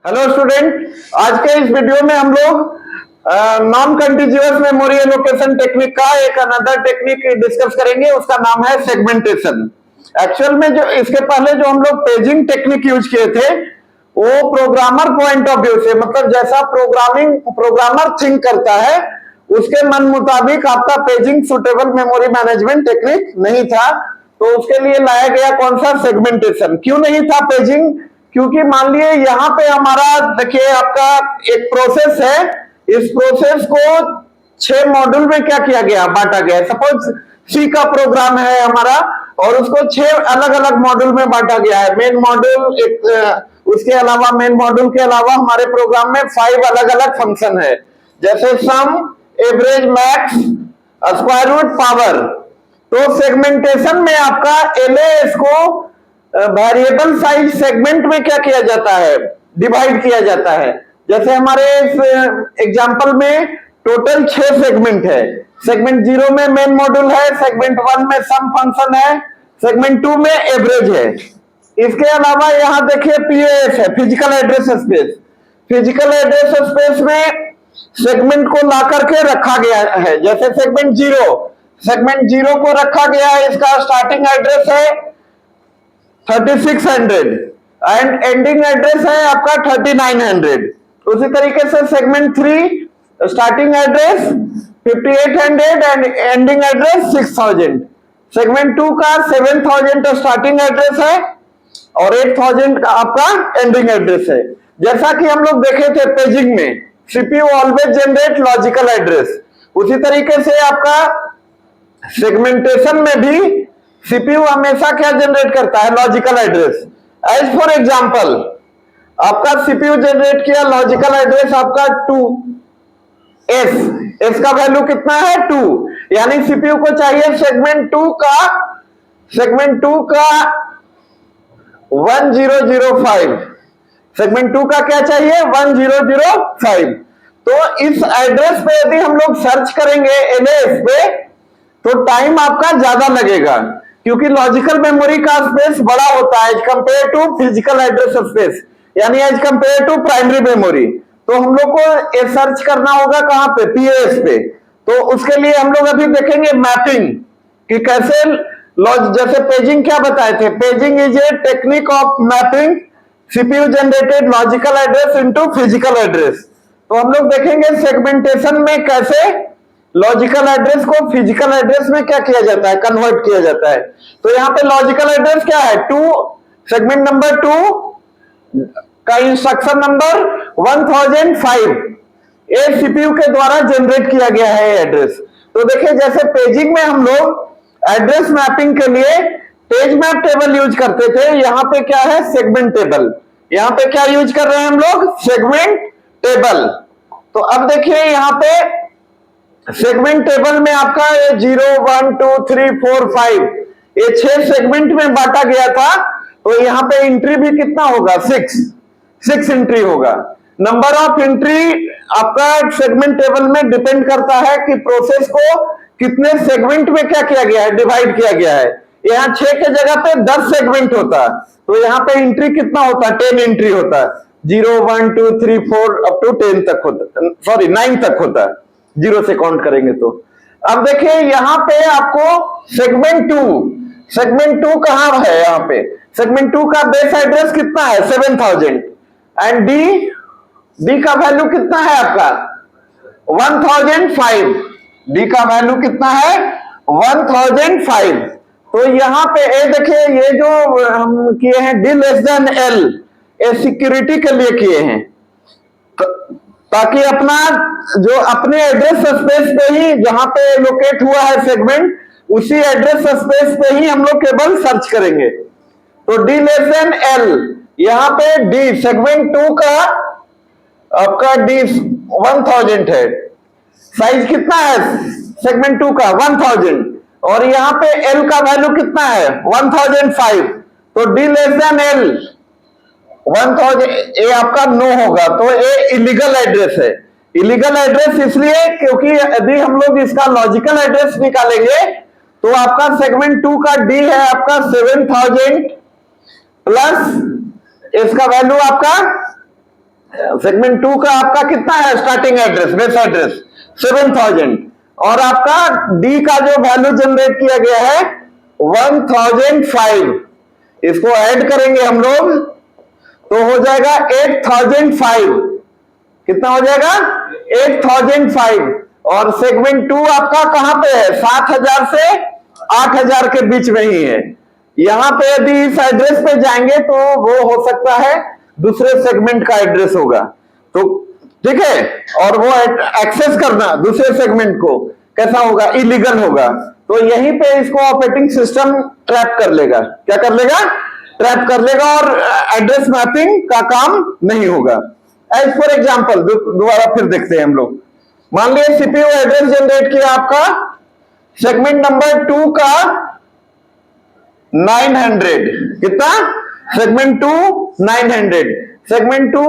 Hello student, आज के इस वीडियो में हम लोग non continuous memory allocation technique का एक अनदर टेक्निक डिस्कस करेंगे। उसका नाम है सेगमेंटेशन। एक्चुअल में जो इसके पहले जो हम लोग पेजिंग टेक्निक यूज किए थे वो प्रोग्रामर पॉइंट ऑफ व्यू से, मतलब जैसा प्रोग्रामर थिंक करता है उसके मन मुताबिक आपका paging suitable memory management technique नहीं था। तो उसके लिए लाया गया कौन सा, सेगमेंटेशन। क्यों नहीं था पेजिंग? क्योंकि मान लिए यहाँ पे हमारा देखिए आपका एक प्रोसेस है, इस प्रोसेस को 6 मॉड्यूल में क्या किया गया, बांटा गया। सपोज सी का प्रोग्राम है हमारा और उसको 6 अलग अलग मॉड्यूल में बांटा गया है। मेन मॉड्यूल एक, उसके अलावा मेन मॉड्यूल के अलावा हमारे प्रोग्राम में 5 अलग अलग फंक्शन है, जैसे sum, average, max, square root, power. तो सेगमेंटेशन में आपका एलएएस को वेरिएबल साइज सेगमेंट में क्या किया जाता है, डिवाइड किया जाता है। जैसे हमारे इस एग्जांपल में टोटल 6 सेगमेंट है। सेगमेंट 0 में मेन मॉड्यूल है, सेगमेंट 1 में सम फंक्शन है, सेगमेंट 2 में एवरेज है। इसके अलावा यहां देखिए पीएस है, physical address space. Physical address space में सेगमेंट को ला करके रखा गया है। जैसे सेगमेंट 0 को रखा गया है, इसका स्टार्टिंग एड्रेस है 3600 एंड एंडिंग एड्रेस है आपका 3900। उसी तरीके से segment 3 starting address 5800 and ending address 6000। Segment 2 का 7000 स्टार्टिंग एड्रेस है और 8000 का आपका एंडिंग एड्रेस है। जैसा कि हम लोग देखे थे पेजिंग में, CPU always generate logical address, उसी तरीके से आपका सेगमेंटेशन में भी सीपीयू हमेशा क्या जनरेट करता है, logical address. As for example आपका सीपीयू जनरेट किया लॉजिकल एड्रेस आपका 2s का वैल्यू कितना है 2, यानी सीपीयू को चाहिए सेगमेंट 2 का 1005। सेगमेंट 2 का क्या चाहिए, 1005। तो इस एड्रेस पे यदि हम लोग सर्च करेंगे एलएएस पे तो टाइम आपका ज्यादा लगेगा, क्योंकि लॉजिकल मेमोरी का स्पेस बड़ा होता है as compared to physical address space, यानी as compared to primary memory. तो हम लोग को ये सर्च करना होगा कहां पे, पीएस पे। तो उसके लिए हम लोग अभी देखेंगे मैपिंग कि कैसे जैसे पेजिंग क्या बताए थे, paging is a technique of mapping CPU generated logical address into physical address. तो हम लोग देखेंगे सेगमेंटेशन में कैसे लॉजिकल एड्रेस को फिजिकल एड्रेस में क्या किया जाता है, कन्वर्ट किया जाता है। तो यहाँ पे लॉजिकल एड्रेस क्या है 2, सेगमेंट नंबर 2 का इंस्ट्रक्शन नंबर 1005 ये सीपीयू के द्वारा जनरेट किया गया है एड्रेस। तो देखिए जैसे पेजिंग में हम लोग एड्रेस मैपिंग के लिए पेज मैप टेबल यूज करते थे, यहाँ पे क्या है, सेगमेंट टेबल। यहाँ पे क्या यूज कर रहे हैं हम लोग, सेगमेंट टेबल। तो अब देखिए यहाँ पे सेगमेंट टेबल में आपका 0, 1, 2, 3, 4, 5 ये 6 सेगमेंट में बांटा गया था। तो यहाँ पे एंट्री भी कितना होगा, 6 एंट्री होगा। नंबर ऑफ एंट्री आपका सेगमेंट टेबल में डिपेंड करता है कि प्रोसेस को कितने सेगमेंट में क्या किया गया है, डिवाइड किया गया है। यहाँ 6 के जगह पे 10 सेगमेंट होता, तो यहाँ पे एंट्री कितना होता, 10 एंट्री होता। 0, 1, 2, 3, 4 अप टू 10 तक होता, सॉरी 9 तक होता, 0 से काउंट करेंगे तो। अब देखिए यहाँ पे आपको सेगमेंट 2 कहां है, यहाँ पे सेगमेंट 2 का बेस एड्रेस कितना है 7000 एंड डी का वैल्यू कितना है आपका 1005। डी का वैल्यू कितना है 1005। तो यहाँ पे ए देखिए ये जो हम किए हैं डी लेस देन एल, ये सिक्योरिटी के लिए किए हैं, ताकि अपना जो अपने एड्रेस स्पेस पे ही जहां पे लोकेट हुआ है सेगमेंट, उसी एड्रेस स्पेस पे ही हम लोग केवल सर्च करेंगे। तो डी लेस देन एल, यहाँ पे डी सेगमेंट 2 का आपका डी 1000 है, साइज कितना है सेगमेंट 2 का 1000, और यहाँ पे एल का वैल्यू कितना है 1005। तो डी लेस देन एल 1000 ये आपका नो होगा, तो ये इलीगल एड्रेस है। इलीगल एड्रेस इसलिए क्योंकि यदि हम लोग इसका लॉजिकल एड्रेस निकालेंगे तो आपका सेगमेंट 2 का डी है आपका 7000 प्लस इसका वैल्यू आपका सेगमेंट 2 का आपका कितना है स्टार्टिंग एड्रेस, बेस एड्रेस 7000, और आपका डी का जो वैल्यू जनरेट किया गया है 1005, इसको ऐड करेंगे हम लोग तो हो जाएगा 8005। कितना हो जाएगा 8005, और सेगमेंट 2 आपका कहां पे है 7000 से 8000 के बीच में ही है। यहां पे यदि इस एड्रेस पे जाएंगे तो वो हो सकता है दूसरे सेगमेंट का एड्रेस होगा, तो ठीक है, और वो एक्सेस करना दूसरे सेगमेंट को कैसा होगा, इलीगल होगा। तो यहीं पे इसको ऑपरेटिंग सिस्टम ट्रैप कर लेगा। क्या कर लेगा, ट्रैप कर लेगा, और एड्रेस मैपिंग का काम नहीं होगा। एज फॉर एग्जाम्पल दोबारा फिर देखते हैं हम लोग। मान लीजिए सीपीयू एड्रेस जनरेट किया आपका सेगमेंट नंबर 2 का 900, कितना, सेगमेंट 2 900, सेगमेंट 2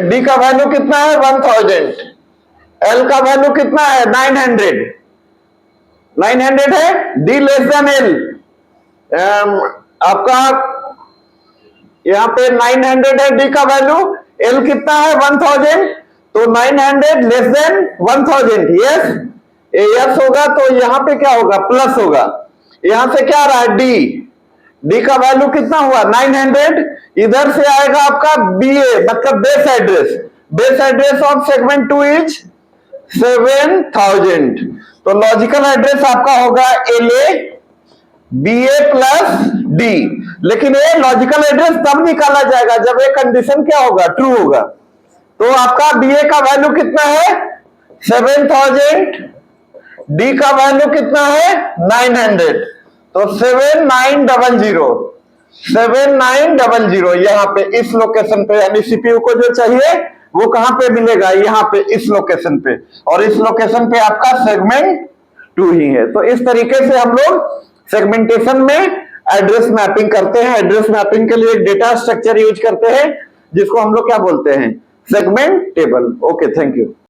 डी का वैल्यू कितना है 1000, एल का वैल्यू कितना है 900, 900 है, डी लेस देन एल, आपका यहां पे 900 है डी का वैल्यू, एल कितना है 1000, तो 900 लेस देन 1000, यस, यस होगा, तो यहां पे क्या होगा, प्लस होगा। यहां से क्या आ रहा है डी का वैल्यू कितना हुआ 900, इधर से आएगा आपका बीए मतलब base address of segment 2 is 7000, तो लॉजिकल एड्रेस आपका होगा एलए बीए प्लस डी। लेकिन ये लॉजिकल एड्रेस तब निकाला जाएगा जब ये कंडीशन क्या होगा, ट्रू होगा। तो आपका बीए का वैल्यू कितना है 7000, डी का वैल्यू कितना है 900, तो 7900 यहां पे इस लोकेशन पे, यानी सीपीयू को जो चाहिए वो कहां पे मिलेगा, यहां पे इस लोकेशन पे, और इस लोकेशन पे आपका सेगमेंट 2 ही है। तो इस तरीके से हम लोग सेगमेंटेशन में एड्रेस मैपिंग करते हैं। एड्रेस मैपिंग के लिए डेटा स्ट्रक्चर यूज करते हैं जिसको हम लोग क्या बोलते हैं, segment table. Okay, thank you.